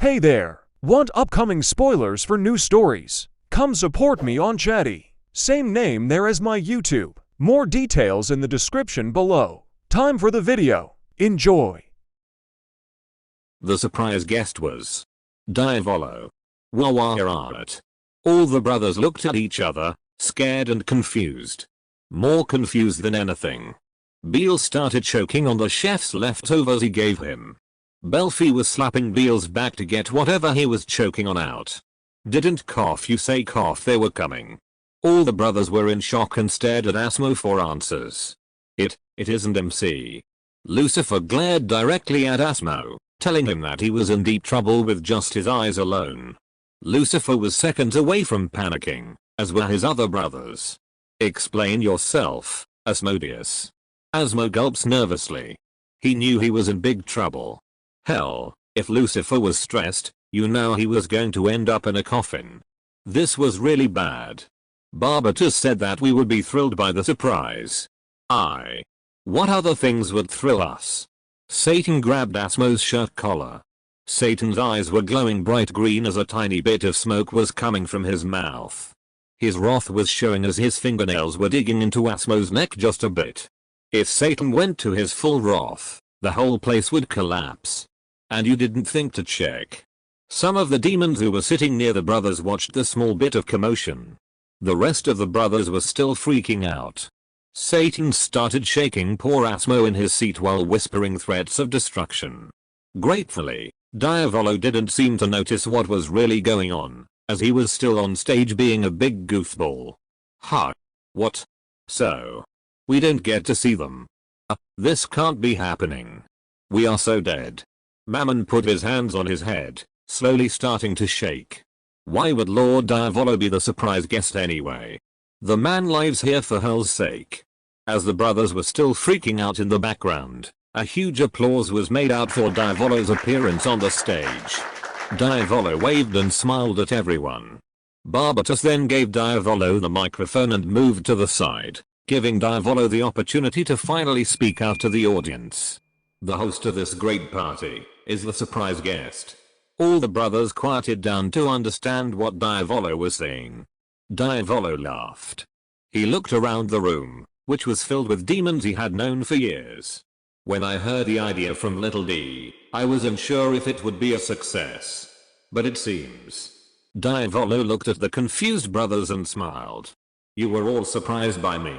Hey there! Want upcoming spoilers for new stories? Come support me on Chatie. Same name there as my YouTube. More details in the description below. Time for the video. Enjoy! The surprise guest was Diavolo. What? All the brothers looked at each other, scared and confused. More confused than anything. Beale started choking on the chef's leftovers he gave him. Belfie was slapping Beale's back to get whatever he was choking on out. Didn't cough, you say cough, they were coming. All the brothers were in shock and stared at Asmo for answers. It isn't MC. Lucifer glared directly at Asmo, telling him that he was in deep trouble with just his eyes alone. Lucifer was seconds away from panicking, as were his other brothers. Explain yourself, Asmodeus. Asmo gulps nervously. He knew he was in big trouble. Hell, if Lucifer was stressed, you know he was going to end up in a coffin. This was really bad. Barbatus said that we would be thrilled by the surprise. What other things would thrill us? Satan grabbed Asmo's shirt collar. Satan's eyes were glowing bright green as a tiny bit of smoke was coming from his mouth. His wrath was showing as his fingernails were digging into Asmo's neck just a bit. If Satan went to his full wrath, the whole place would collapse. And you didn't think to check. Some of the demons who were sitting near the brothers watched the small bit of commotion. The rest of the brothers were still freaking out. Satan started shaking poor Asmo in his seat while whispering threats of destruction. Gratefully, Diavolo didn't seem to notice what was really going on, as he was still on stage being a big goofball. Huh? What? So? We don't get to see them. This can't be happening. We are so dead. Mammon put his hands on his head, slowly starting to shake. Why would Lord Diavolo be the surprise guest anyway? The man lives here for hell's sake. As the brothers were still freaking out in the background, a huge applause was made out for Diavolo's appearance on the stage. Diavolo waved and smiled at everyone. Barbatus then gave Diavolo the microphone and moved to the side, giving Diavolo the opportunity to finally speak out to the audience. The host of this great party is the surprise guest. All the brothers quieted down to understand what Diavolo was saying. Diavolo laughed. He looked around the room, which was filled with demons he had known for years. When I heard the idea from Little D, I wasn't sure if it would be a success. But it seems. Diavolo looked at the confused brothers and smiled. You were all surprised by me.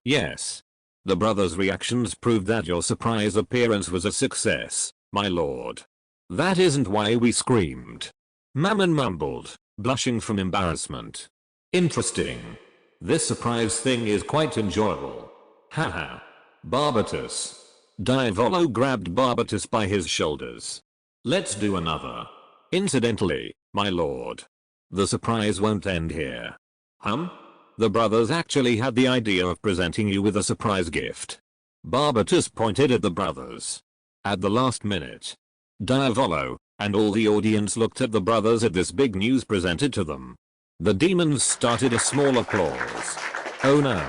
Yes. The brothers' reactions proved that your surprise appearance was a success, my lord. That isn't why we screamed. Mammon mumbled, blushing from embarrassment. Interesting. This surprise thing is quite enjoyable. Haha. Barbatus. Diavolo grabbed Barbatus by his shoulders. Let's do another. Incidentally, my lord. The surprise won't end here. The brothers actually had the idea of presenting you with a surprise gift. Barbatus pointed at the brothers. At the last minute, Diavolo and all the audience looked at the brothers at this big news presented to them. The demons started a small applause. Oh no.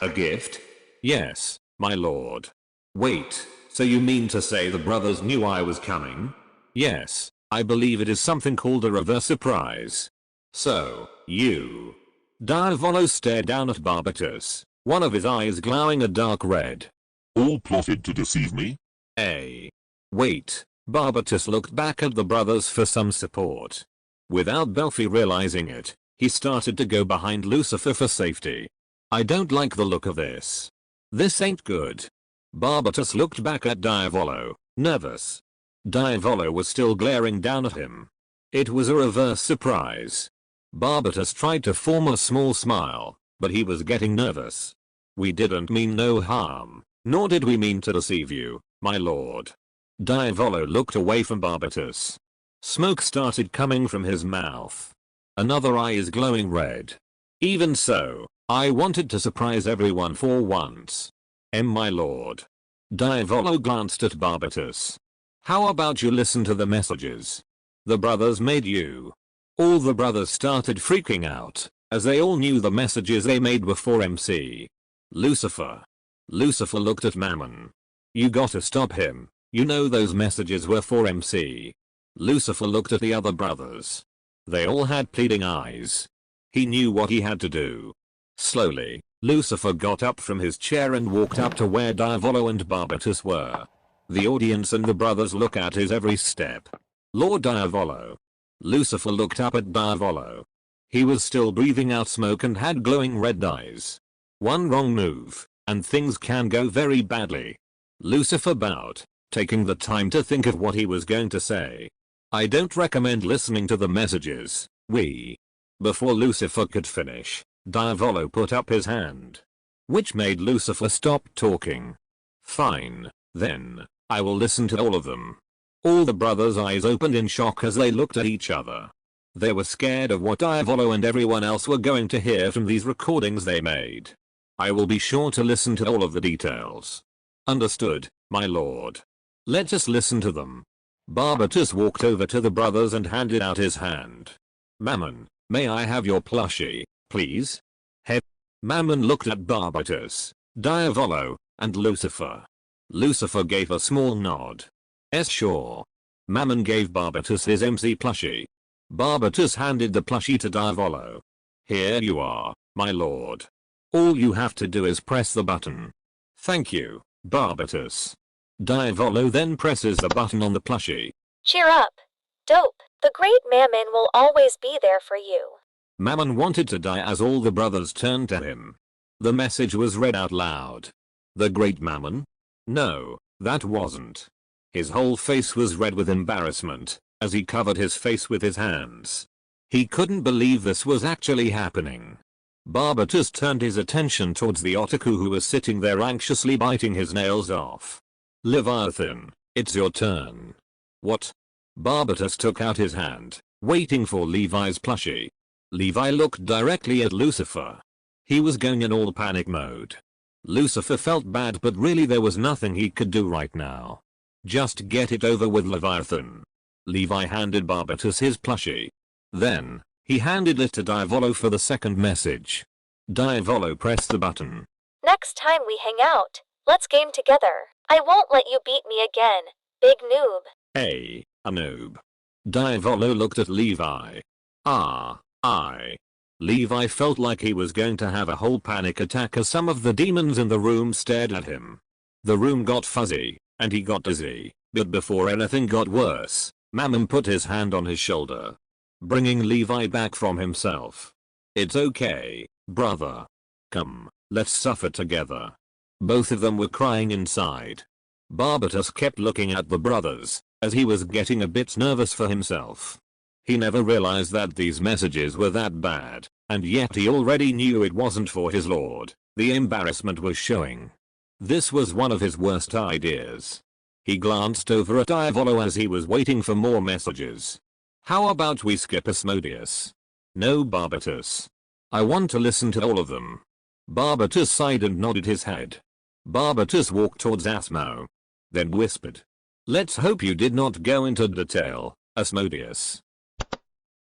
A gift? Yes, my lord. Wait, so you mean to say the brothers knew I was coming? Yes, I believe it is something called a reverse surprise. So, you... Diavolo stared down at Barbatus, one of his eyes glowing a dark red. All plotted to deceive me? Wait, Barbatus looked back at the brothers for some support. Without Belfie realizing it, he started to go behind Lucifer for safety. I don't like the look of this. This ain't good. Barbatus looked back at Diavolo, nervous. Diavolo was still glaring down at him. It was a reverse surprise. Barbatus tried to form a small smile, but he was getting nervous. We didn't mean no harm, nor did we mean to deceive you, my lord. Diavolo looked away from Barbatus. Smoke started coming from his mouth. Another eye is glowing red. Even so, I wanted to surprise everyone for once. My lord. Diavolo glanced at Barbatus. How about you listen to the messages? The brothers made you. All the brothers started freaking out, as they all knew the messages they made were for MC. Lucifer. Lucifer looked at Mammon. You gotta stop him, you know those messages were for MC. Lucifer looked at the other brothers. They all had pleading eyes. He knew what he had to do. Slowly, Lucifer got up from his chair and walked up to where Diavolo and Barbatus were. The audience and the brothers look at his every step. Lord Diavolo. Lucifer looked up at Diavolo. He was still breathing out smoke and had glowing red eyes. One wrong move, and things can go very badly. Lucifer bowed, taking the time to think of what he was going to say. I don't recommend listening to the messages, Before Lucifer could finish, Diavolo put up his hand, which made Lucifer stop talking. Fine, then, I will listen to all of them. All the brothers' eyes opened in shock as they looked at each other. They were scared of what Diavolo and everyone else were going to hear from these recordings they made. I will be sure to listen to all of the details. Understood, my lord. Let us listen to them. Barbatus walked over to the brothers and handed out his hand. Mammon, may I have your plushie, please? Mammon looked at Barbatus, Diavolo, and Lucifer. Lucifer gave a small nod. Sure. Mammon gave Barbatus his MC plushie. Barbatus handed the plushie to Diavolo. Here you are, my lord. All you have to do is press the button. Thank you, Barbatus. Diavolo then presses the button on the plushie. Cheer up. Dope. The great Mammon will always be there for you. Mammon wanted to die as all the brothers turned to him. The message was read out loud. The great Mammon? No, that wasn't. His whole face was red with embarrassment, as he covered his face with his hands. He couldn't believe this was actually happening. Barbatus turned his attention towards the otaku who was sitting there anxiously biting his nails off. Leviathan, it's your turn. What? Barbatus took out his hand, waiting for Levi's plushie. Levi looked directly at Lucifer. He was going in all panic mode. Lucifer felt bad, but really there was nothing he could do right now. Just get it over with, Leviathan. Levi handed Barbatus his plushie. Then, he handed it to Diavolo for the second message. Diavolo pressed the button. Next time we hang out, let's game together. I won't let you beat me again, big noob. Hey, a noob. Diavolo looked at Levi. Levi felt like he was going to have a whole panic attack as some of the demons in the room stared at him. The room got fuzzy, and he got dizzy, but before anything got worse, Mammon put his hand on his shoulder, bringing Levi back from himself. It's okay, brother. Come, let's suffer together. Both of them were crying inside. Barbatus kept looking at the brothers, as he was getting a bit nervous for himself. He never realized that these messages were that bad, and yet he already knew it wasn't for his lord. The embarrassment was showing. This was one of his worst ideas. He glanced over at Diavolo as he was waiting for more messages. How about we skip Asmodeus? No, Barbatus. I want to listen to all of them. Barbatus sighed and nodded his head. Barbatus walked towards Asmo. Then whispered. Let's hope you did not go into detail, Asmodeus.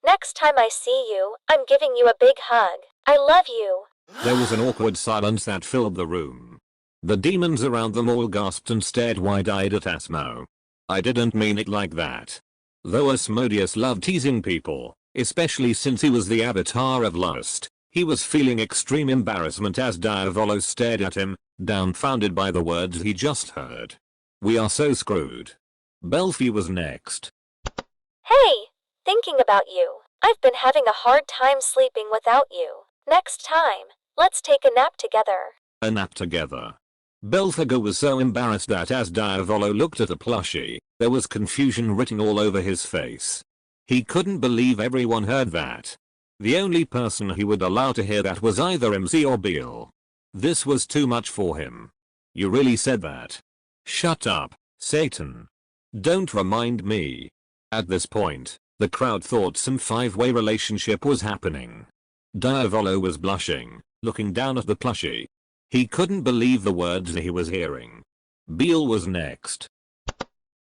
Next time I see you, I'm giving you a big hug. I love you. There was an awkward silence that filled the room. The demons around them all gasped and stared wide-eyed at Asmo. I didn't mean it like that. Though Asmodeus loved teasing people, especially since he was the avatar of lust, he was feeling extreme embarrassment as Diavolo stared at him, dumbfounded by the words he just heard. We are so screwed. Belfi was next. Hey! Thinking about you. I've been having a hard time sleeping without you. Next time, let's take a nap together. A nap together. Belphegor was so embarrassed that as Diavolo looked at the plushie, there was confusion written all over his face. He couldn't believe everyone heard that. The only person he would allow to hear that was either MC or Beal. This was too much for him. You really said that? Shut up, Satan. Don't remind me. At this point, the crowd thought some five-way relationship was happening. Diavolo was blushing, looking down at the plushie. He couldn't believe the words he was hearing. Beal was next.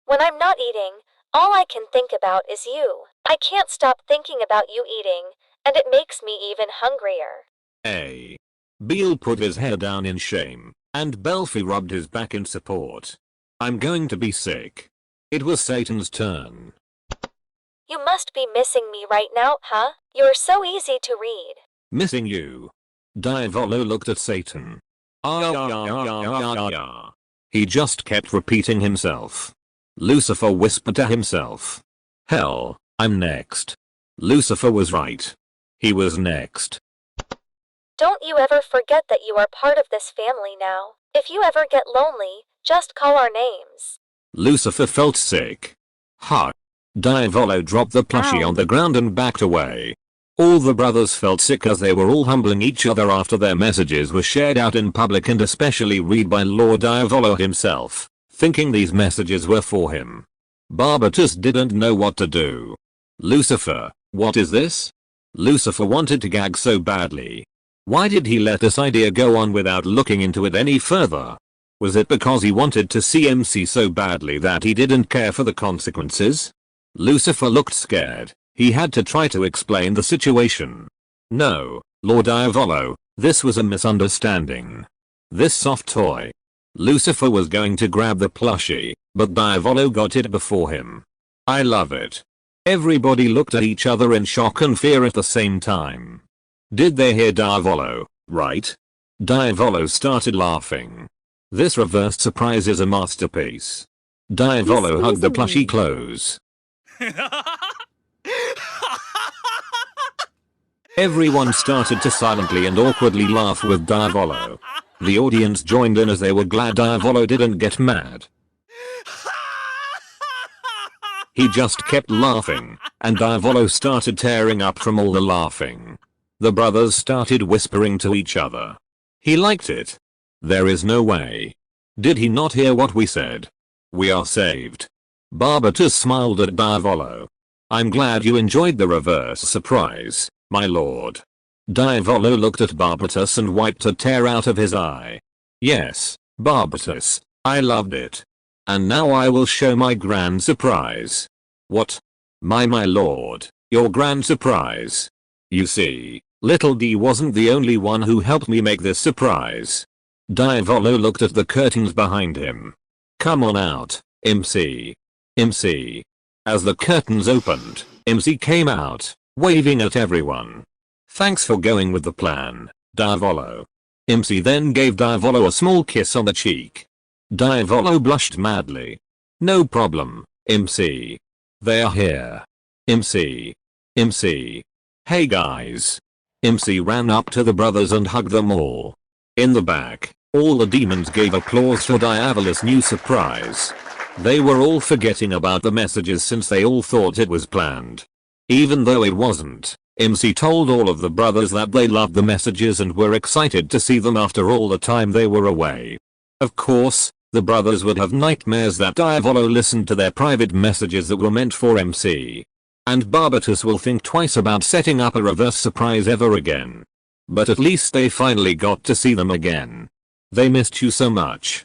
When I'm not eating, all I can think about is you. I can't stop thinking about you eating, and it makes me even hungrier. Hey. Beal put his head down in shame, and Belfi rubbed his back in support. I'm going to be sick. It was Satan's turn. You must be missing me right now, huh? You're so easy to read. Missing you. Diavolo looked at Satan. He just kept repeating himself. Lucifer whispered to himself. Hell, I'm next. Lucifer was right. He was next. Don't you ever forget that you are part of this family now. If you ever get lonely, just call our names. Lucifer felt sick. Ha! Diavolo dropped the plushie on the ground and backed away. All the brothers felt sick as they were all humbling each other after their messages were shared out in public and especially read by Lord Diavolo himself, thinking these messages were for him. Barbatus didn't know what to do. Lucifer, what is this? Lucifer wanted to gag so badly. Why did he let this idea go on without looking into it any further? Was it because he wanted to see MC so badly that he didn't care for the consequences? Lucifer looked scared. He had to try to explain the situation. No, Lord Diavolo, this was a misunderstanding. This soft toy. Lucifer was going to grab the plushie, but Diavolo got it before him. I love it. Everybody looked at each other in shock and fear at the same time. Did they hear Diavolo, right? Diavolo started laughing. This reverse surprise is a masterpiece. Diavolo hugged the plushie close. Everyone started to silently and awkwardly laugh with Diavolo. The audience joined in as they were glad Diavolo didn't get mad. He just kept laughing, and Diavolo started tearing up from all the laughing. The brothers started whispering to each other. He liked it. There is no way. Did he not hear what we said? We are saved. Barbatus smiled at Diavolo. I'm glad you enjoyed the reverse surprise, my lord. Diavolo looked at Barbatus and wiped a tear out of his eye. Yes, Barbatus, I loved it. And now I will show my grand surprise. What? My lord, your grand surprise. You see, little D wasn't the only one who helped me make this surprise. Diavolo looked at the curtains behind him. Come on out, MC. MC. As the curtains opened, MC came out, waving at everyone. Thanks for going with the plan, Diavolo. MC then gave Diavolo a small kiss on the cheek. Diavolo blushed madly. No problem, MC. They are here. MC. MC. Hey guys. MC ran up to the brothers and hugged them all. In the back, all the demons gave applause for Diavolo's new surprise. They were all forgetting about the messages since they all thought it was planned. Even though it wasn't, MC told all of the brothers that they loved the messages and were excited to see them after all the time they were away. Of course, the brothers would have nightmares that Diavolo listened to their private messages that were meant for MC. And Barbatus will think twice about setting up a reverse surprise ever again. But at least they finally got to see them again. They missed you so much.